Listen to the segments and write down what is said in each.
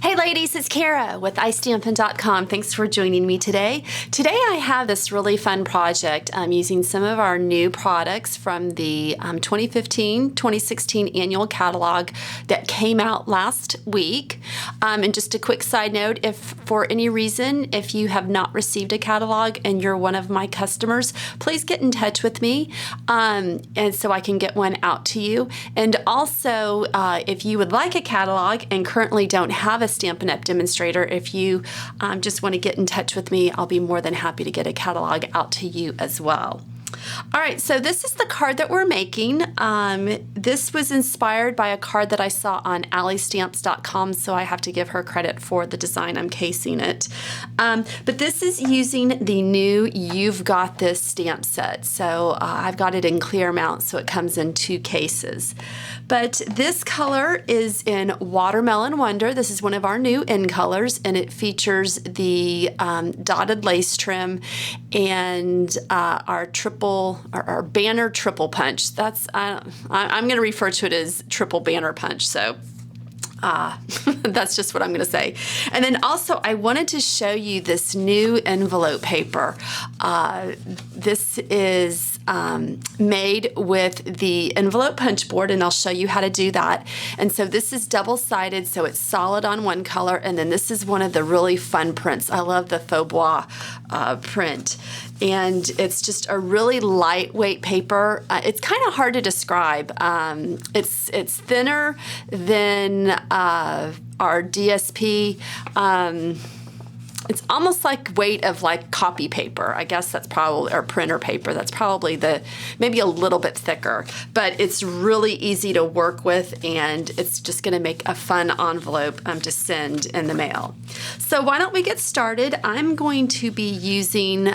Hey ladies, it's Kara with iStampin.com. Thanks for joining me today. Today I have this really fun project. I'm using some of our new products from the 2015-2016 annual catalog that came out last week. And just a quick side note, if for any reason, if you have not received a catalog and you're one of my customers, please get in touch with me and so I can get one out to you. And also, if you would like a catalog and currently don't have a Stampin' Up! Demonstrator, if you just want to get in touch with me, I'll be more than happy to get a catalog out to you as well. All right, so this is the card that we're making. This was inspired by a card that I saw on AllieStamps.com, so I have to give her credit for the design. I'm casing it. But this is using the new You've Got This stamp set. So I've got it in clear mount, so it comes in 2 cases. But this color is in Watermelon Wonder. This is one of our new in colors, and it features the dotted lace trim and our banner triple punch. That's I'm going to refer to it as triple banner punch. So that's just what I'm going to say. And then also I wanted to show you this new envelope paper. This is made with the envelope punch board, and I'll show you how to do that. And so this is double-sided, so it's solid on one color, and then this is one of the really fun prints. I love the faux bois print. And it's just a really lightweight paper. It's kind of hard to describe. It's thinner than our DSP. It's almost like weight of like copy paper. I guess that's probably, or printer paper. That's probably maybe a little bit thicker, but it's really easy to work with, and it's just going to make a fun envelope to send in the mail. So why don't we get started? I'm going to be using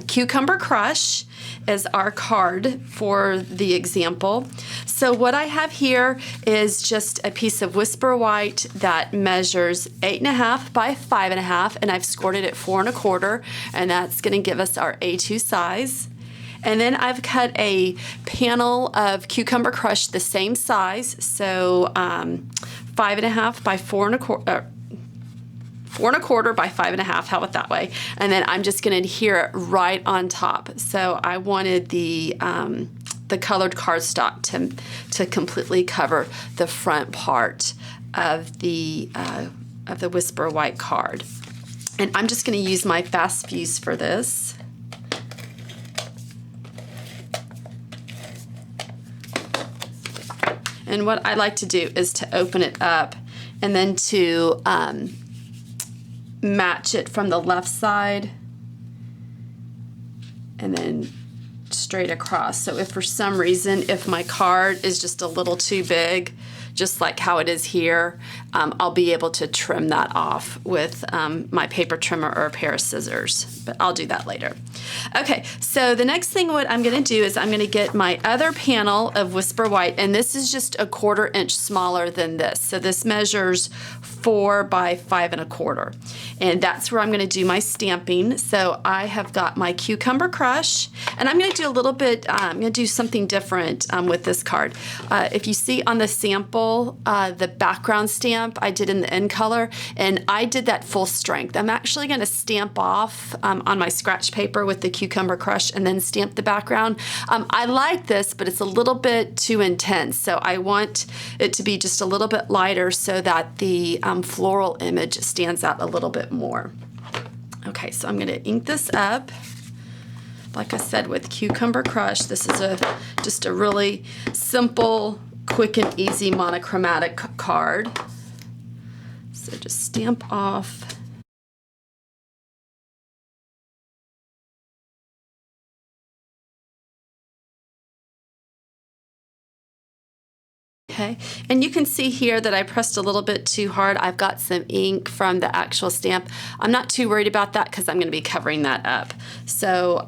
Cucumber Crush as our card for the example. So what I have here is just a piece of Whisper White that measures 8.5 by 5.5, and I've scored it at 4 1/4, and that's going to give us our A2 size. And then I've cut a panel of Cucumber Crush the same size, so 5.5 by 4 1/4. 4 1/4 by 5.5, how about that way? And then I'm just going to adhere it right on top. So I wanted the colored cardstock to completely cover the front part of the Whisper White card. And I'm just going to use my fast fuse for this. And what I like to do is to open it up and then to match it from the left side and then straight across. So if for some reason, if my card is just a little too big, just like how it is here, I'll be able to trim that off with my paper trimmer or a pair of scissors, but I'll do that later. Okay, so the next thing what I'm going to do is I'm going to get my other panel of Whisper White, and this is just a 1/4 inch smaller than this. So this measures 4 by 5 1/4, and that's where I'm going to do my stamping. So I have got my Cucumber Crush, and I'm going to do a little bit, I'm going to do something different with this card. If you see on the sample, the background stamp I did in the in color, and I did that full strength. I'm actually going to stamp off on my scratch paper with the Cucumber Crush and then stamp the background. I like this, but it's a little bit too intense, so I want it to be just a little bit lighter so that the floral image stands out a little bit more. Okay, so I'm going to ink this up. Like I said, with Cucumber Crush, this is just a really simple, quick and easy monochromatic card. So just stamp off. Okay, and you can see here that I pressed a little bit too hard. I've got some ink from the actual stamp. I'm not too worried about that because I'm going to be covering that up. So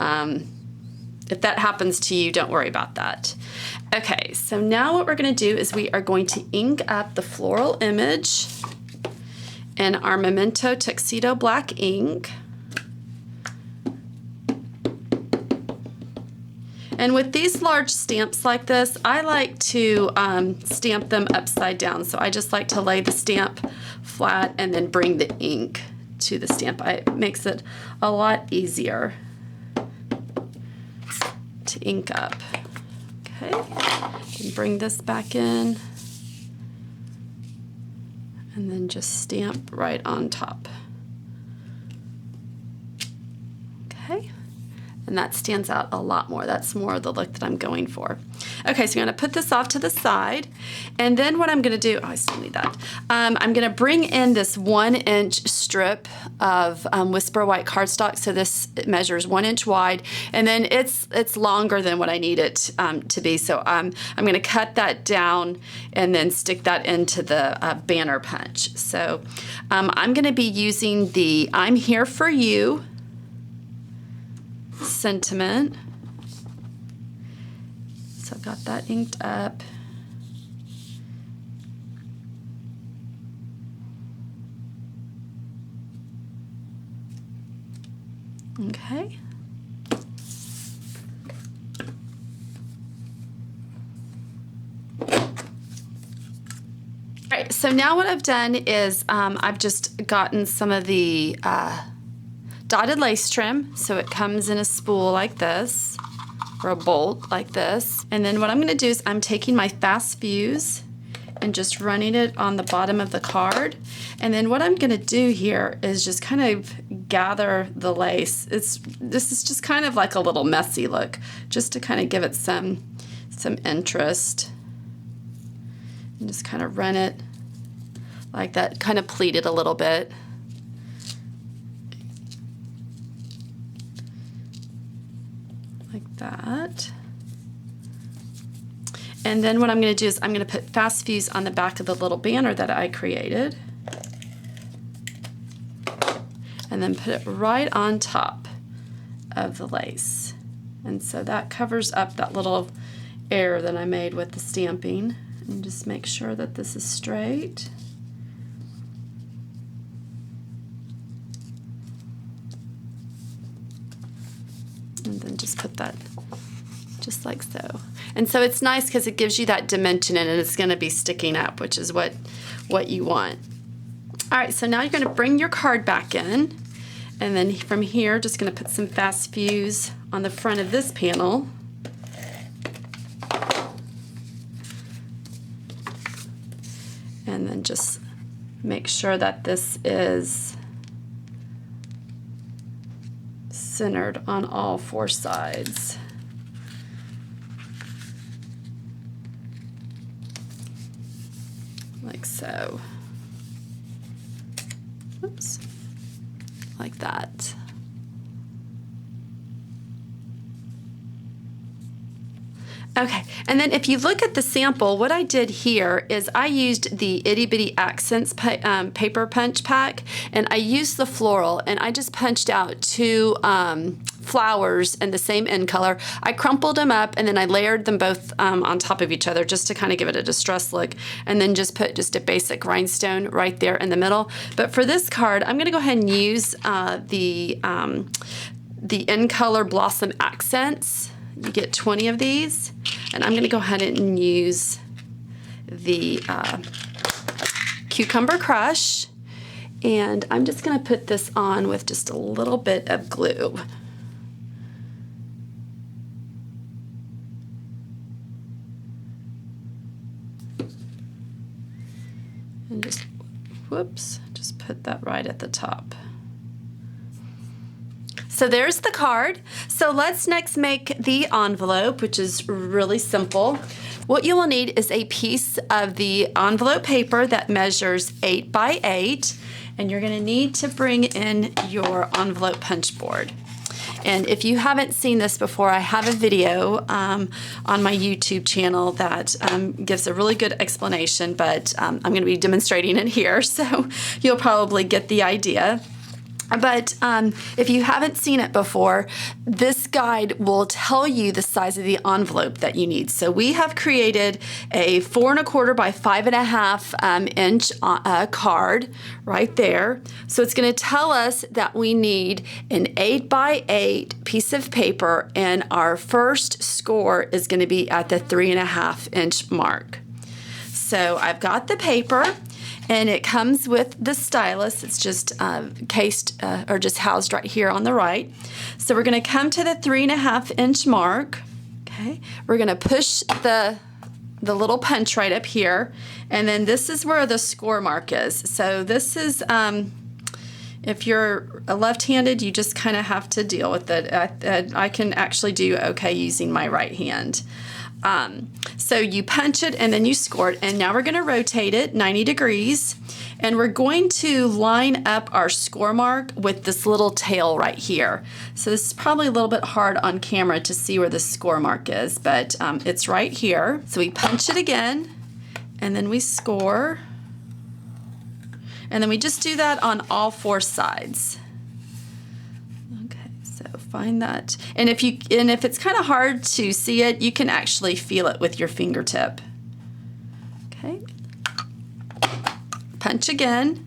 if that happens to you, don't worry about that. Okay, so now what we're going to do is we are going to ink up the floral image in our Memento Tuxedo Black ink. And with these large stamps like this, I like to stamp them upside down. So I just like to lay the stamp flat and then bring the ink to the stamp. It makes it a lot easier to ink up. Okay, and bring this back in and then just stamp right on top. Okay. And that stands out a lot more. That's more of the look that I'm going for. Okay, so I'm gonna put this off to the side. And then what I'm gonna do, oh, I still need that. I'm gonna bring in this 1-inch strip of Whisper White cardstock. So this measures 1 inch wide, and then it's longer than what I need it to be. So I'm gonna cut that down and then stick that into the banner punch. So I'm gonna be using the I'm Here For You sentiment. So I've got that inked up. Okay. All right, so now what I've done is I've just gotten some of the dotted lace trim, so it comes in a spool like this, or a bolt like this. And then what I'm gonna do is I'm taking my fast fuse and just running it on the bottom of the card. And then what I'm gonna do here is just kind of gather the lace. This is just kind of like a little messy look, just to kind of give it some interest. And just kind of run it like that, kind of pleat it a little bit. Like that. And then what I'm going to do is I'm going to put fast fuse on the back of the little banner that I created. And then put it right on top of the lace. And so that covers up that little error that I made with the stamping. And just make sure that this is straight. And then just put that just like so. And so it's nice because it gives you that dimension and it's going to be sticking up, which is what you want. All right, so now you're going to bring your card back in, and then from here just going to put some fast fuse on the front of this panel. And then just make sure that this is centered on all 4 sides. Like so. Oops. Like that. Okay, and then if you look at the sample, what I did here is I used the Itty Bitty Accents paper punch pack, and I used the floral, and I just punched out 2 flowers in the same end color. I crumpled them up, and then I layered them both on top of each other just to kind of give it a distressed look, and then just put just a basic rhinestone right there in the middle. But for this card, I'm going to go ahead and use the end color Blossom Accents. You get 20 of these, and I'm going to go ahead and use the Cucumber Crush, and I'm just going to put this on with just a little bit of glue. And just, whoops, just put that right at the top. So there's the card. So let's next make the envelope, which is really simple. What you will need is a piece of the envelope paper that measures 8 by 8, and you're going to need to bring in your envelope punch board. And if you haven't seen this before, I have a video on my YouTube channel that gives a really good explanation, but I'm going to be demonstrating it here, so you'll probably get the idea. But if you haven't seen it before, this guide will tell you the size of the envelope that you need. So we have created a 4 1/4 by 5 1/2 inch card right there. So it's going to tell us that we need an 8 by 8 piece of paper, and our first score is going to be at the 3 1/2 inch mark. So I've got the paper, And it comes with the stylus. It's just cased or just housed right here on the right. So we're going to come to the 3.5 inch mark. Okay, we're going to push the little punch right up here, and then this is where the score mark is. So this is, if you're left-handed, you just kind of have to deal with it. I can actually do okay using my right hand. So you punch it and then you score it, and now we're going to rotate it 90 degrees, and we're going to line up our score mark with this little tail right here. So this is probably a little bit hard on camera to see where the score mark is, but it's right here. So we punch it again, and then we score, and then we just do that on all 4 sides. So find that, and if it's kind of hard to see it, you can actually feel it with your fingertip. Okay, punch again,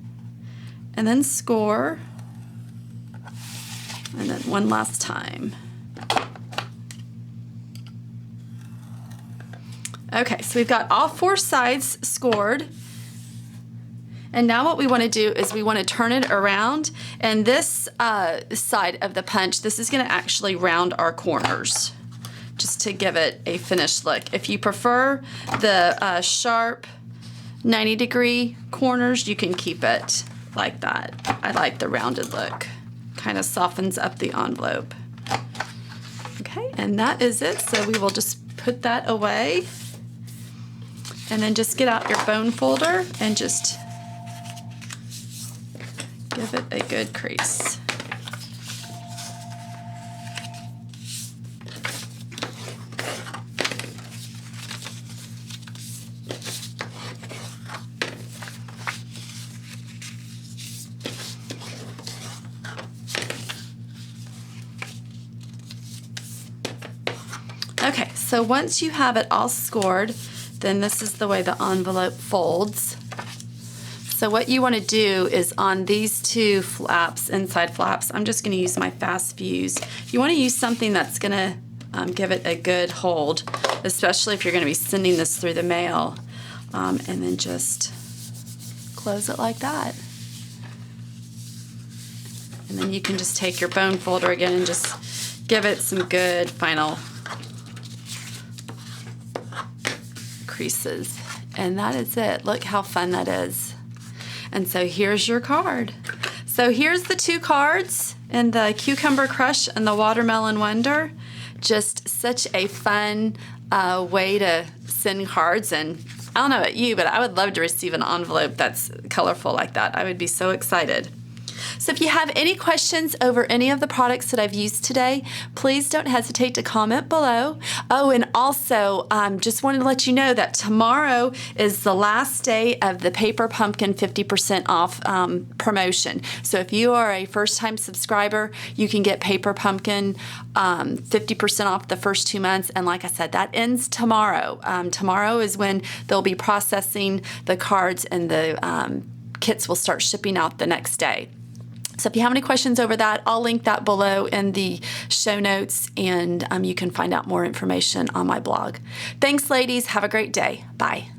and then score, and then one last time. Okay, so we've got all 4 sides scored. And now what we want to do is we want to turn it around, and this side of the punch, this is going to actually round our corners just to give it a finished look. If you prefer the sharp 90-degree corners, you can keep it like that. I like the rounded look. Kind of softens up the envelope. Okay, and that is it. So we will just put that away, and then just get out your bone folder and just give it a good crease. Okay, so once you have it all scored, then this is the way the envelope folds. So what you want to do is on these 2 flaps, inside flaps, I'm just going to use my fast fuse. You want to use something that's going to give it a good hold, especially if you're going to be sending this through the mail. And then just close it like that. And then you can just take your bone folder again and just give it some good final creases. And that is it. Look how fun that is. And so here's your card. So here's the 2 cards, and the Cucumber Crush and the Watermelon Wonder. Just such a fun way to send cards. And I don't know about you, but I would love to receive an envelope that's colorful like that. I would be so excited. So if you have any questions over any of the products that I've used today, please don't hesitate to comment below. Oh, and also just wanted to let you know that tomorrow is the last day of the Paper Pumpkin 50% off promotion. So if you are a first-time subscriber, you can get Paper Pumpkin 50% off the first 2 months. And like I said, that ends tomorrow. Tomorrow is when they'll be processing the cards, and the kits will start shipping out the next day. So if you have any questions over that, I'll link that below in the show notes, and you can find out more information on my blog. Thanks, ladies. Have a great day. Bye.